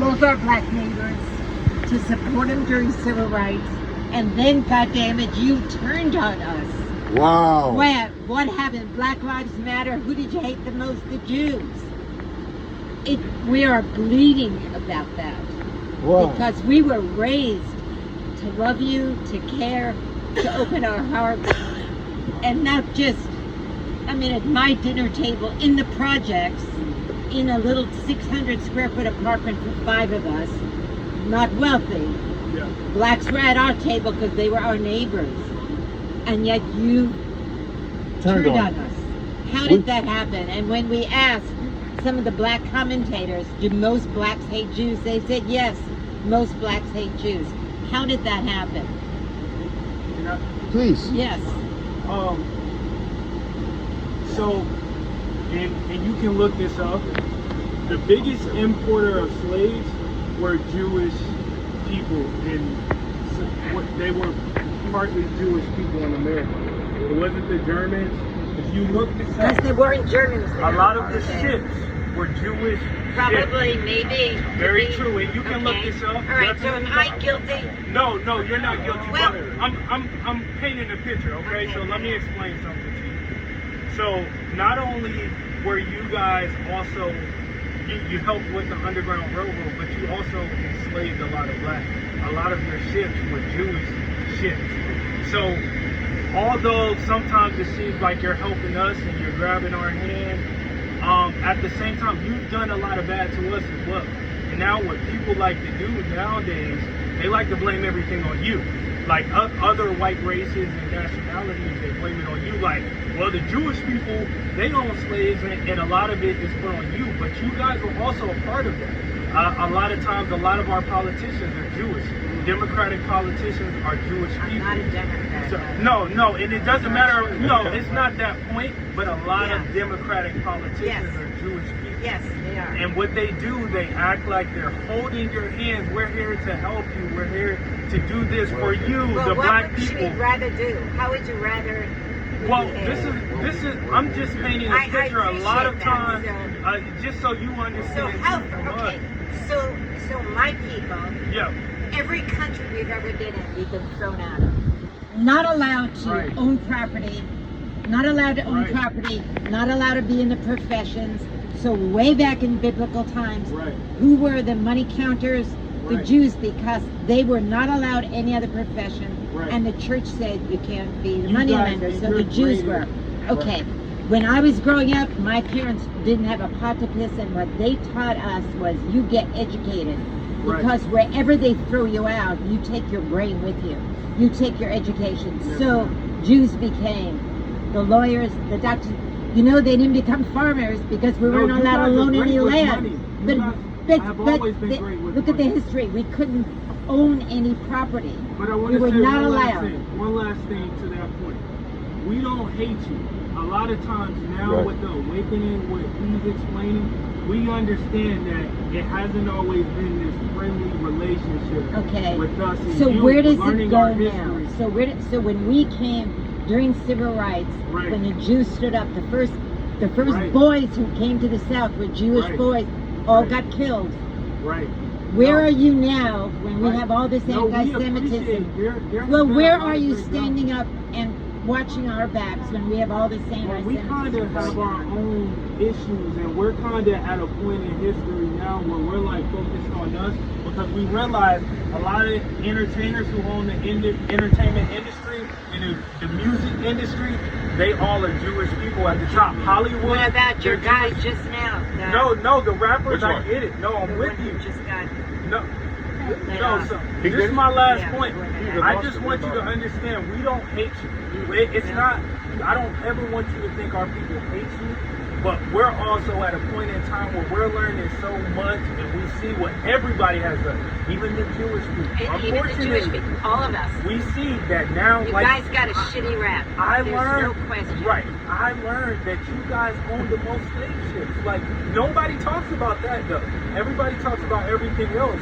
both our black neighbors, to support them during civil rights, and then, goddammit, you turned on us. Wow. What happened? Black Lives Matter? Who did you hate the most? The Jews. We are bleeding about that. Wow. Because we were raised to love you, to care, to open our hearts, and not just, I mean, at my dinner table in the projects, in a little 600 square foot apartment for 5 of us, not wealthy. Yeah. Blacks were at our table because they were our neighbors, and yet you turned on us. How did that happen? And when we asked some of the black commentators, do most blacks hate Jews? They said yes, most blacks hate Jews. How did that happen? Please. Yes. So, and you can look this up. The biggest importer of slaves were Jewish people, and they were partly Jewish people in America. It wasn't the Germans. If you look this up, Because they weren't Germans. a lot of the ships were Jewish. Probably, ships. maybe. Very true, and you can look this up. All right, so am I guilty? No, you're not guilty. Well, but I'm painting a picture, okay? So let me explain something to you. So not only were you guys also, you helped with the Underground Railroad, but you also enslaved a lot of blacks. A lot of your ships were Jewish ships. So although sometimes it seems like you're helping us and you're grabbing our hand, at the same time, you've done a lot of bad to us as well. And now what people like to do nowadays, they like to blame everything on you. Like other white races and nationalities, they blame it on you. Like, well, the Jewish people, they own slaves, and a lot of it is put on you. But you guys were also a part of that. A lot of times, a lot of our politicians are Jewish. Democratic politicians are Jewish people. I'm not a Democrat. So, no, and it doesn't matter. No, it's not that point. But a lot of Democratic politicians are Jewish people. Yes, they are. And what they do, they act like they're holding your hands. We're here to help you. We're here to do this for you, well, the black what people. What would you rather do? How would you rather? Well, this is. I'm just painting a picture. A lot of times, just so you understand. So my people. Yeah. Every country we've ever been in, we've been thrown out of. Not allowed to own property. Not allowed to own property. Not allowed to be in the professions. So way back in biblical times, who were the money counters? The Jews, because they were not allowed any other profession, and the church said you can't be the money lender, so the Jews were. Okay, when I was growing up, my parents didn't have a pot to piss, and what they taught us was you get educated, because wherever they throw you out, you take your brain with you. You take your education. So Jews became the lawyers, the doctors. You know, they didn't become farmers because we weren't allowed to own any land. But look at the history. We couldn't own any property. But I want we to were say not allowed. One last thing to that point. We don't hate you. A lot of times now with the awakening, what he's explaining, we understand that it hasn't always been this friendly relationship with us and so you. Where does it go now? So when we came during civil rights, when the Jews stood up, the first boys who came to the South were Jewish boys, all got killed. Where are you now when we have all this anti-Semitism? Well, where are you standing up and watching our backs when we have all this anti-Semitism? We kind of have our own issues, and we're kind of at a point in history now where we're like focused on us, because we realize a lot of entertainers who own the entertainment industry and the music industry, they all are Jewish people at the top. Hollywood. What about your guy just now? No, the rappers, I get it. No, I'm with you. So this is my last point. I just want you to understand, we don't hate you. It's not, I don't ever want you to think our people hate you, but we're also at a point in time where we're learning so much, and we see what everybody has done, even the Jewish people. Even the Jewish people, all of us. We see that now. You guys got a shitty rap. There's no question. I learned that you guys own the most slave ships. Like, nobody talks about that though. Everybody talks about everything else.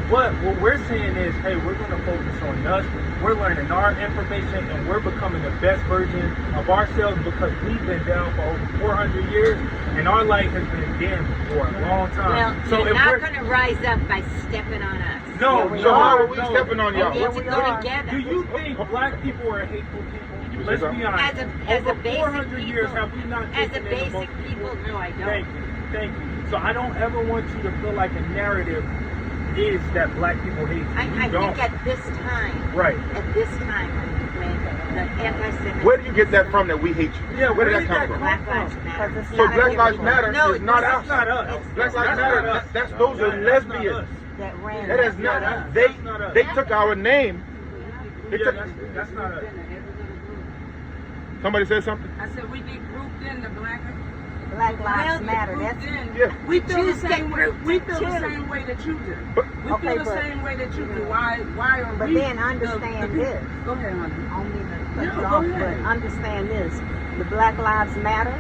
But what we're saying is, hey, we're going to focus on us. We're learning our information, and we're becoming the best version of ourselves because we've been down for over 400 years, and our light has been dim for a long time. Well, So you're if not we're going to rise up by stepping on us. no, we no, are. we stepping on y'all. We need to go together. Do you think black people are hateful people? Let's be honest. As a Over basic 400 years, people, have we not as a taken in basic emotion? people, no, I don't. Thank you, thank you. So I don't ever want you to feel like a narrative is that black people hate you. I don't. think at this time, Right. at this time, when the anti-Semitism, Where do you get that from that we hate you? Yeah, where did that come from? Black Lives Matter. So Black Lives Matter No, is not it's us. not us. Black Lives That's Matter, not us. that's those are That's not lesbians. us. that ran. That is not us. us. That's not us. They took our name. They Yeah, took, that's not us. somebody said something? I said we get grouped in the Black Lives Matter. That's Yeah. We feel the Jews get same way. grouped We in feel the too. same way that you do. But- We Okay, feel the but- same way that you do. Why are But we? then understand this. Go ahead, honey. Only the Yeah, cut you go off, ahead. but understand this. The Black Lives Matter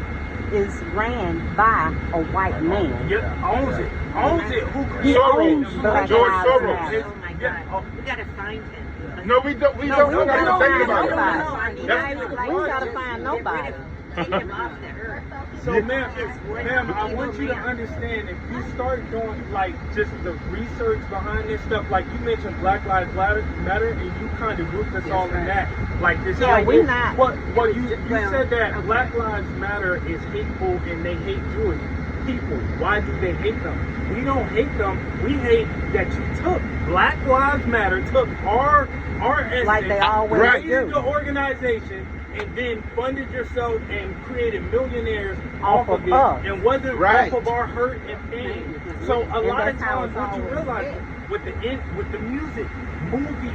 is ran by a white man. Yeah, owns it. Owns it. Who He created owns it? Black George Lives Soros. Matter. Oh my Yeah. God, we gotta find him. No, we don't. We No, don't. we We're not even don't thinking find about it. nobody. That's- I would We like gotta to find get rid nobody. of- Take him off the earth. So, Yeah. ma'am, I want you to understand if you start doing like just the research behind this stuff, like you mentioned Black Lives Matter, and you kind of grouped us all in that. Like this. Yeah, like we it- not. Well, you Well, said that okay. Black Lives Matter is hateful and they hate Jewish people. Why do they hate them? We don't hate them. We hate that you took Black Lives Matter, took our essence, Like they always created do. the organization, and then funded yourself and created millionaires off of it, us. and wasn't Right. off of our hurt and pain. So a lot of that's how times, it's what you always realize been. with the music, movies,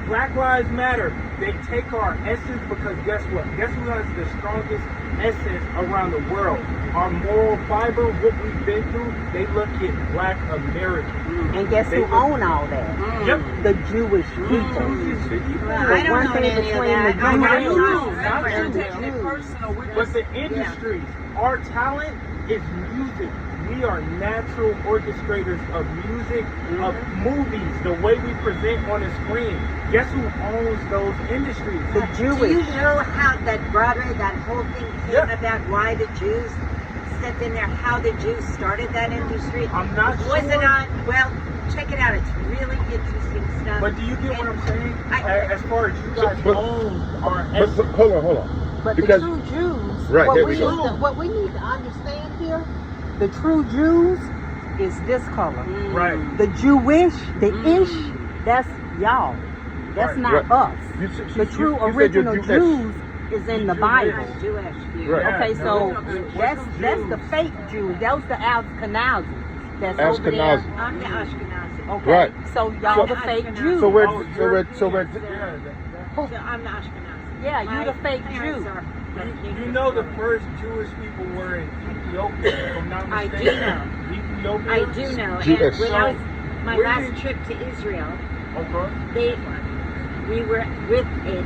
Black Lives Matter, they take our essence because guess what? Guess who has the strongest essence around the world? Our moral fiber, what we've been through. They look at Black Americans. And guess who own all that? Yep. The Jewish people. Well, The I don't one know thing any of between that. the I Jews- know Not Not Jews. to take it personal. We're But just the industries, our talent is music. We are natural orchestrators of music, of movies, the way we present on the screen. Guess who owns those industries? The Do you Jewish. know how that Broadway, that whole thing came Yeah. about? Why the Jews stepped in there? How the Jews started that industry? I'm not Was it sure. on? Well, check it out. It's really interesting stuff. But do you get what I'm saying? I- As far as you guys But- own our But, essence. hold on. But Because- the true Jews, Right, what, there we we go. need to, what we need to understand here, the true Jews is this color. Right. The Jewish, the ish, that's y'all. That's Right. not Right. us. You said- The you true said you're original Jewish. Jews is in the Bible. I'm Jewish. Right. Okay, Yeah, so no, that's Jews. the fake Jews. Those the Ashkenazis. That's over there. Ashkenazi. I'm the Ashkenazi. Okay. Right. So y'all So- the fake So Jews. So we're Oh, so we're So I'm the Ashkenazi. Yeah, you the fake parents Jew. are- You know the first Jewish people were in Ethiopia, if I'm not I do mistaken. know. Ethiopia? I do know. Jewish. And when I was my Where last did- trip to Israel, Okay. we were with a,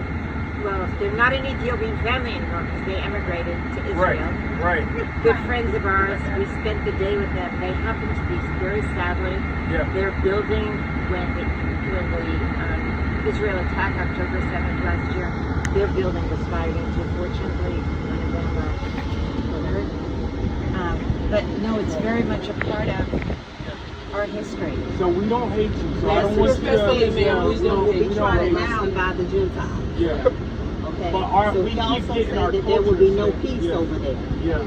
well, they're not an Ethiopian family anymore because they emigrated to Israel. Right. Good friends of ours. We spent the day with them. They happen to be very sadly. Yeah. They're building when the Israel attack October 7th last year. Their building was fired into. Fortunately, none of them were hurt. But no, it's very much a part of our history. So we don't hate you. So I Yes, don't want you especially to. if they're We will be we trodden don't- down by the Gentiles. Yeah. Okay. But our- so we he keep also getting said our that there will be no culture peace straight. over there. Yeah.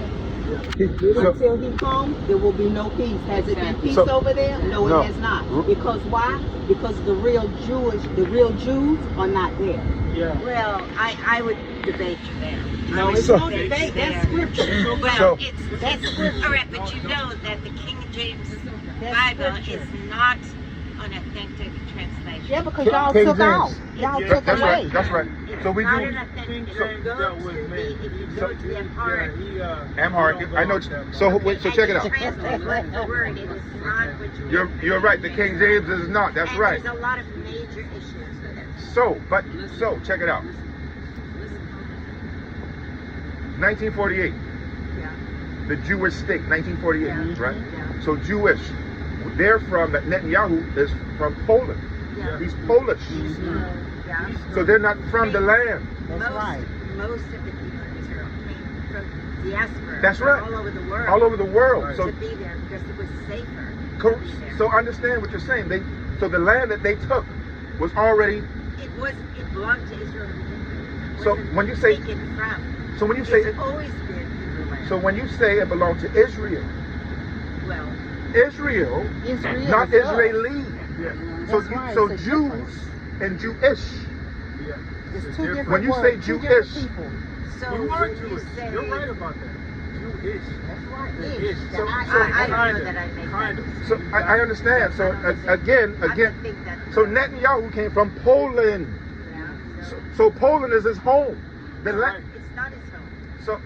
So, Until he comes, there will be no peace. Has it been peace So- over there? No, No. it has not. Because why? Because the real Jews are not there. Yeah. Well, I would debate you there. No, it's So- no debate. That's scripture. Well, So- it's all right, but you know that the King James Bible is not an authentic translation. Yeah, because King y'all James. took out. Y'all Yeah, took that's away. right. That's right. So we Not do. an authentic. King If James you go dealt to with the, me. if you go to the Amharic, Amharic. I know. So wait. So check it out. translate word for word, it is not what you You're right. The King James is not. That's and right. There's a lot of major issues with it. So check it out. 1948. Yeah. The Jewish state. 1948. Yeah. Right. Yeah. So Jewish. they're from, that Netanyahu is from Poland. Yeah. He's Polish. Yeah. So they're not from the land. Most of the people in Israel came from diaspora. That's from right. All over the world. All over the world. To be there because it was safer. So understand what you're saying. So the land that they took was already. It belonged to Israel. So when you say, taken from. so when you say, It's always been Hebrew land. so when you say it belonged to Israel, Well, Israel, not Israeli. Yeah. So That's right, so it's a Jews difference. and Jewish. Yeah. It's two different When you say words, two different Jewish, people. so You are when you Jewish. say, You're right about that. Jewish. That's right. Ish. So- I don't know Kinda. that I make Kind that. of. So I understand. So again, I don't think that. so Netanyahu came from Poland. Yeah, So Poland is his home. The Right. it's not his home. So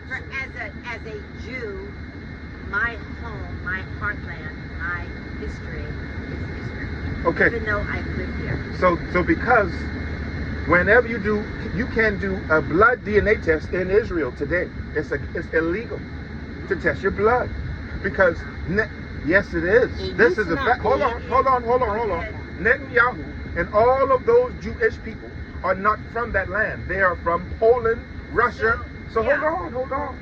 As a Jew, my home, my heartland, my history is Israel. okay. Even though I've lived here. So because whenever you can do a blood DNA test in Israel today. It's illegal to test your blood because yes, it is. It This used is to a not fact. be. Hold on. Netanyahu and all of those Jewish people are not from that land. They are from Poland, Russia. So yeah. hold on.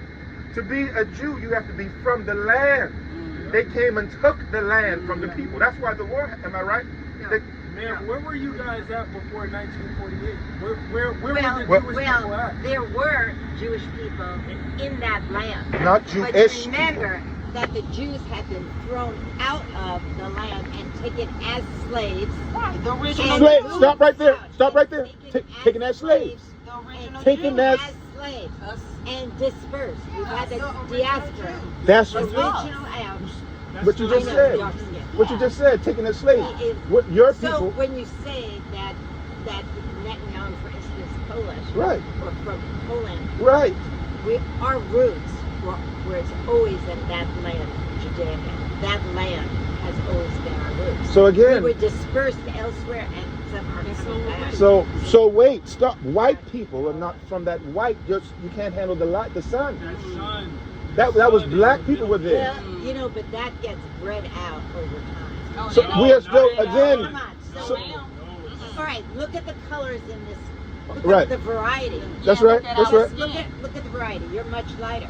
To be a Jew, you have to be from the land. They came and took the land from the people. That's why the war. Am I right? No. They- Man, where were you guys at before 1948? Where were the Jewish people at? There were Jewish people in that land. Not But Jewish. remember that the Jews had been thrown out of the land and taken as slaves. The original Slave. Jews. Stop right there. Out Stop right there. and Taken as slaves. The original Taken Jews. as- slaves and dispersed. We've had the diaspora. That's The original out. what you I just know, said. dark skin. What you just said. Taken as slaves. It- What your So people. when you say that Netanyahu, for instance, is Polish, Right. or from Poland, Right. our roots were it's always in that land, Judea. That land has always been our roots. So again. We were dispersed elsewhere, and some are coming back. So wait. Stop. White people are not from that white. You can't handle the light, the sun. That sun. That was black people were there. Well, but that gets bred out over time. So we are still Come again. on. So- All right, look at the colors in this. Look Right. at the variety. That's right. That's right. Look at the variety. You're much lighter.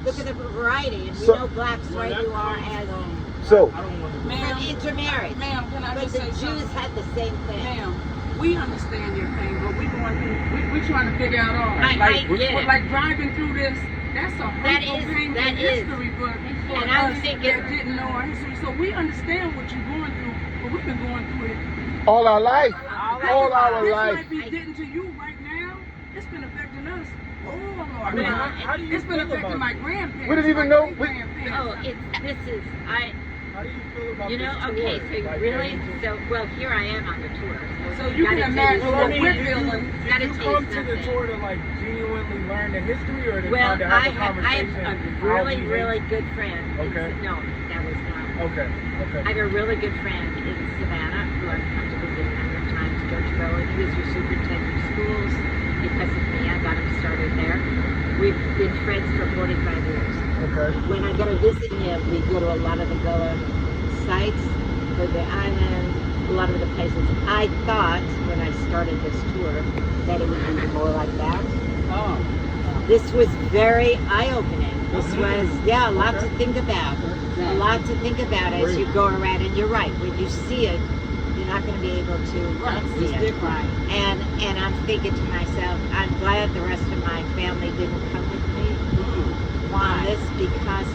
Look at the variety, and we So- know blacks Where right that you are comes as from, So I don't want to. Ma'am, from intermarriage. ma'am, can I But just the say Jews something? had the same thing. Ma'am, we understand your pain, but we going through. We trying to figure out ours. I get it. Like driving through this. That's a That hurtful, is- painful that is. history for And I'm us thinking- that didn't know our history. So we understand what you're going through, but we've been going through it. all our life. All our This life. might be getting to you right now. It's been affecting us. Oh Lord, I mean, how do you it's been feel affecting about my it? grandparents. We didn't even my know- great-grandparents. Oh, this is How do you feel about you know, this okay, tour? so Like, really, getting so here I am on the tour. So you Gotta can tell you imagine Well, I what mean, we're did feeling. you Gotta come tell you to the something. tour to like genuinely learn the history, or to Well, kind of I have a have conversation? a really, really good friend. Okay. No, that was not. Okay. I have a really good friend in Savannah who I've come to visit a number of times, George Bowen. He was your superintendent of schools. Because of me, I got him started there. We've been friends for 45 years. Okay. When I go to visit him, we go to a lot of the Gullah sites for the island, a lot of the places. I thought when I started this tour that it would be more like that. Oh. This was very eye-opening. This was, a lot to think about. A lot to think about as you go around. And you're right, when you see it, you're not going to be able to unsee it. And I'm thinking to myself, I'm glad the rest of my family didn't come with me on this because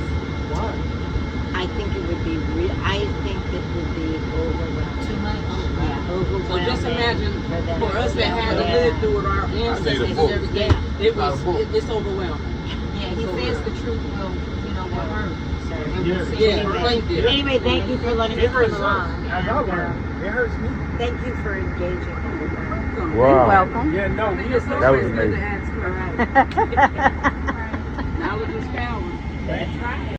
I think it would be I think it would be overwhelming. Too much? Yeah, overwhelming. So just imagine them. for us that had to live through it, our ancestors and everything, it's overwhelming. Yeah, he says the truth will, will hurt. Yeah, thank you. Anyway, thank you for letting me It come hurts us. along. As I learned, it hurts me. Thank you for engaging. Wow. You're welcome. Yeah, no, we just That was amazing. Knowledge is power. Thank you.